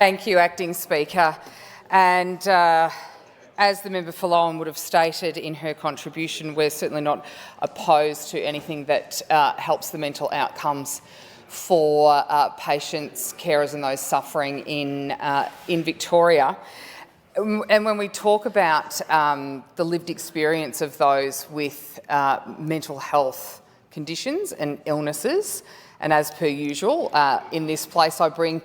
Thank you, Acting Speaker. And as the member for Lowan would have stated in her contribution, we're certainly not opposed to anything that helps the mental outcomes for patients, carers and those suffering in Victoria. And when we talk about the lived experience of those with mental health conditions and illnesses, and as per usual, in this place I bring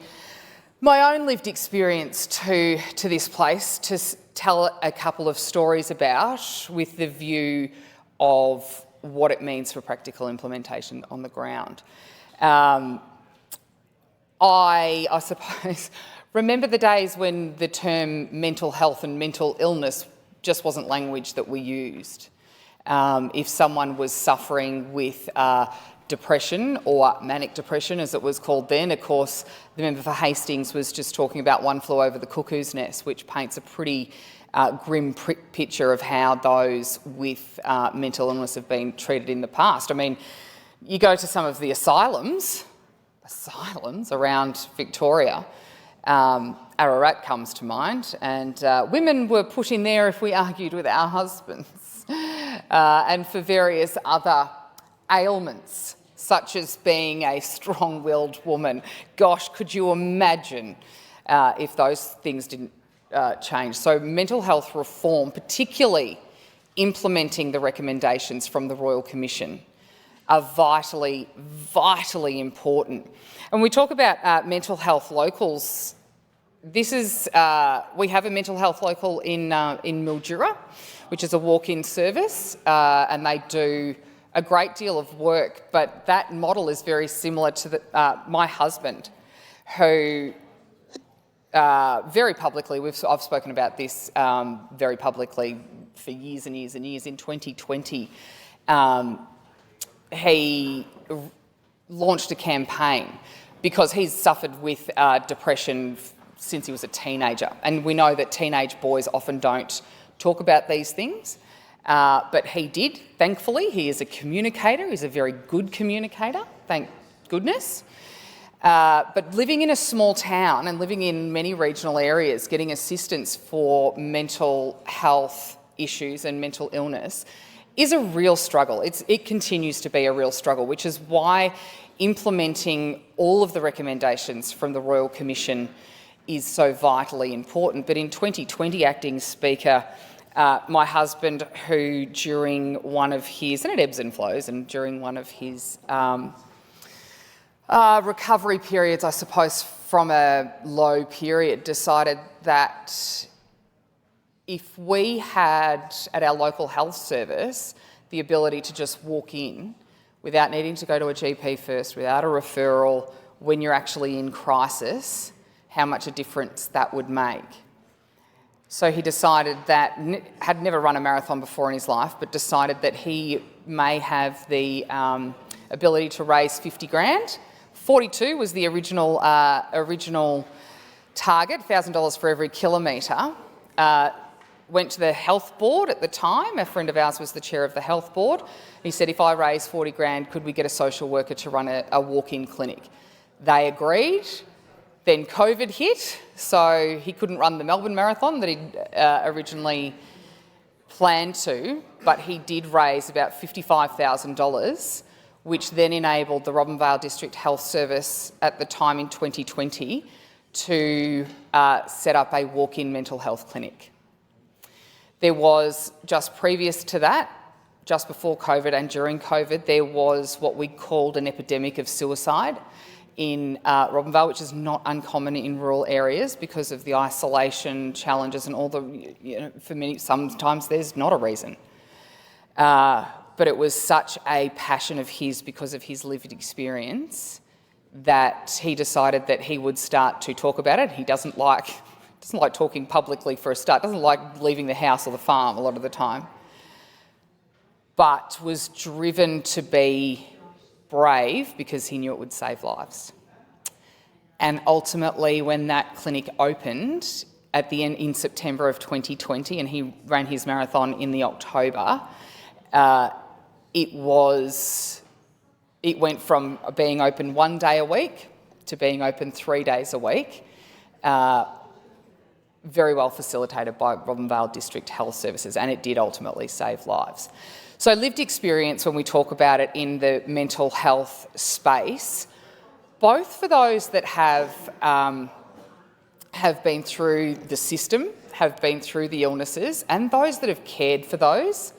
my own lived experience to this place to tell a couple of stories about, with the view of what it means for practical implementation on the ground. I suppose, remember the days when the term mental health and mental illness just wasn't language that we used. If someone was suffering with depression, or manic depression as it was called then, of course, the member for Hastings was just talking about One Flew Over the Cuckoo's Nest, which paints a pretty grim picture of how those with mental illness have been treated in the past. I mean, you go to some of the asylums around Victoria, Ararat comes to mind, and women were put in there if we argued with our husbands, and for various other ailments, such as being a strong-willed woman. Gosh, could you imagine if those things didn't change? So mental health reform, particularly implementing the recommendations from the Royal Commission, are vitally, vitally important. And we talk about mental health locals. This is, we have a mental health local in Mildura, which is a walk-in service, and they do a great deal of work, but that model is very similar to my husband, who very publicly, I've spoken about this very publicly for years and years and years. In 2020, he launched a campaign because he's suffered with depression since he was a teenager, and we know that teenage boys often don't talk about these things. But he did, thankfully. He is a communicator. He's a very good communicator, thank goodness. But living in a small town and living in many regional areas, getting assistance for mental health issues and mental illness is a real struggle. It continues to be a real struggle, which is why implementing all of the recommendations from the Royal Commission is so vitally important. But in 2020, Acting Speaker, my husband, who during one of his, and it ebbs and flows, and during one of his recovery periods, I suppose, from a low period, decided that if we had at our local health service the ability to just walk in without needing to go to a GP first, without a referral, when you're actually in crisis, how much a difference that would make. So he decided that, had never run a marathon before in his life, but decided that he may have the ability to raise 50 grand. 42 was the original target, $1,000 for every kilometre. Went to the health board at the time. A friend of ours was the chair of the health board. He said, if I raise 40 grand, could we get a social worker to run a walk-in clinic? They agreed. Then COVID hit, so he couldn't run the Melbourne Marathon that he'd originally planned to, but he did raise about $55,000, which then enabled the Robinvale District Health Service at the time in 2020 to set up a walk-in mental health clinic. There was, just previous to that, just before COVID and during COVID, there was what we called an epidemic of suicide in Robinvale, which is not uncommon in rural areas because of the isolation challenges and all the, for many, sometimes there's not a reason. But it was such a passion of his because of his lived experience that he decided that he would start to talk about it. He doesn't like talking publicly for a start, doesn't like leaving the house or the farm a lot of the time, but was driven to be brave because he knew it would save lives. And ultimately, when that clinic opened at the end in September of 2020, and he ran his marathon in the October, it went from being open 1 day a week to being open 3 days a week. very well facilitated by Robinvale District Health Services, and it did ultimately save lives. So lived experience, when we talk about it in the mental health space, both for those that have been through the system, have been through the illnesses, and those that have cared for those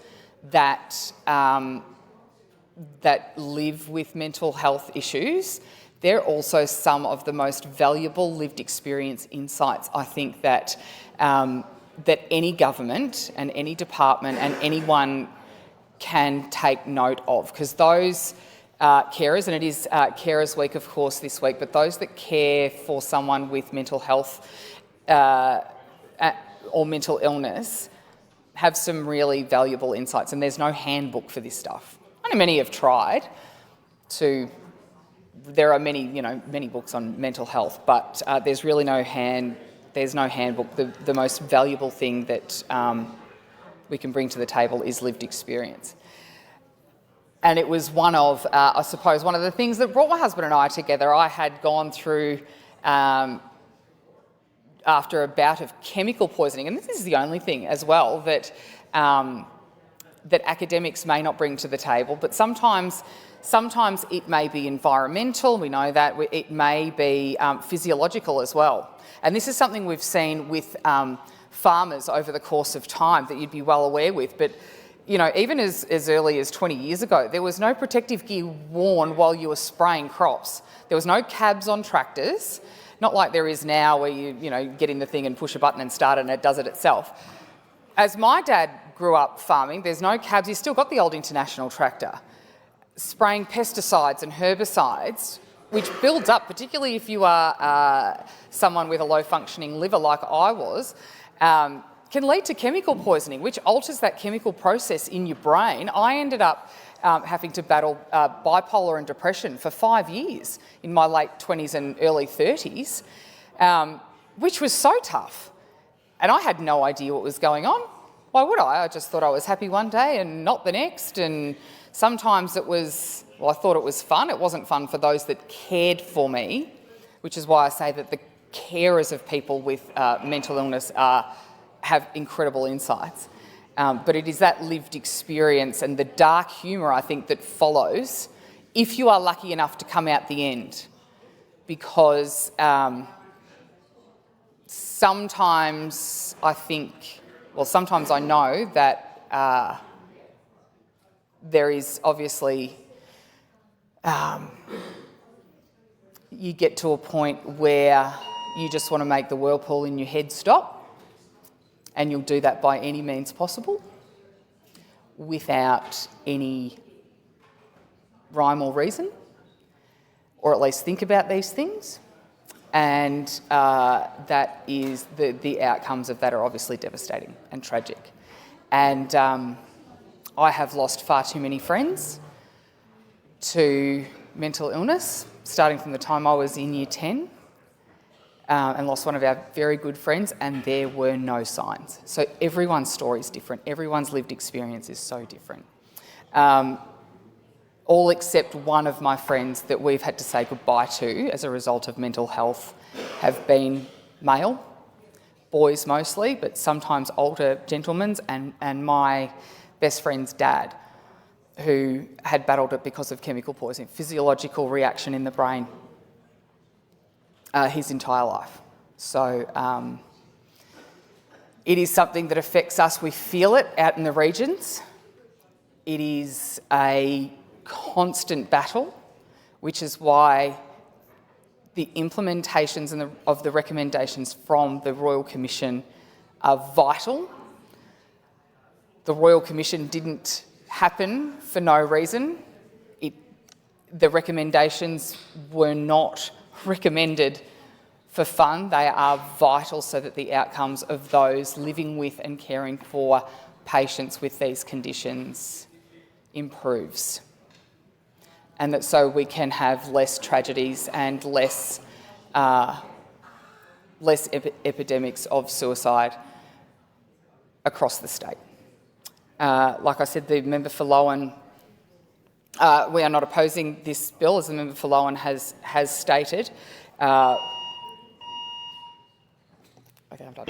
that live with mental health issues, they're also some of the most valuable lived experience insights, I think, that any government and any department and anyone can take note of, because those carers, and it is Carers Week, of course, this week, but those that care for someone with mental health or mental illness have some really valuable insights, and there's no handbook for this stuff. I know many have tried to. There are many books on mental health, but there's really no handbook. The most valuable thing that we can bring to the table is lived experience. And it was one of the things that brought my husband and I together. I had gone through, after a bout of chemical poisoning, and this is the only thing as well that academics may not bring to the table, but sometimes it may be environmental, we know that, it may be physiological as well. And this is something we've seen with farmers over the course of time that you'd be well aware with, but even as early as 20 years ago, there was no protective gear worn while you were spraying crops. There was no cabs on tractors, not like there is now where you get in the thing and push a button and start it and it does it itself. As my dad grew up farming, there's no cabs. He's still got the old International tractor, spraying pesticides and herbicides, which builds up, particularly if you are someone with a low-functioning liver like I was, can lead to chemical poisoning, which alters that chemical process in your brain. I ended up having to battle bipolar and depression for 5 years in my late 20s and early 30s, which was so tough. And I had no idea what was going on. Why would I? I just thought I was happy one day and not the next. And sometimes I thought it was fun. It wasn't fun for those that cared for me, which is why I say that the carers of people with mental illness have incredible insights. But it is that lived experience and the dark humour, I think, that follows if you are lucky enough to come out the end. Because sometimes I know that there is obviously, you get to a point where you just want to make the whirlpool in your head stop, and you'll do that by any means possible without any rhyme or reason, or at least think about these things. And that is the outcomes of that are obviously devastating and tragic. And I have lost far too many friends to mental illness, starting from the time I was in year 10, and lost one of our very good friends, and there were no signs. So everyone's story is different. Everyone's lived experience is so different. All except one of my friends that we've had to say goodbye to as a result of mental health have been male, boys mostly, but sometimes older gentlemen, and my best friend's dad, who had battled it because of chemical poisoning, physiological reaction in the brain, his entire life. So it is something that affects us. We feel it out in the regions. It is a constant battle, which is why the implementations of the recommendations from the Royal Commission are vital. The Royal Commission didn't happen for no reason. The recommendations were not recommended for fun. They are vital so that the outcomes of those living with and caring for patients with these conditions improves. And that so we can have less tragedies and less epidemics of suicide across the state. Like I said, the member for Lowan, we are not opposing this bill, as the member for Lowan has stated. Okay, I'm done.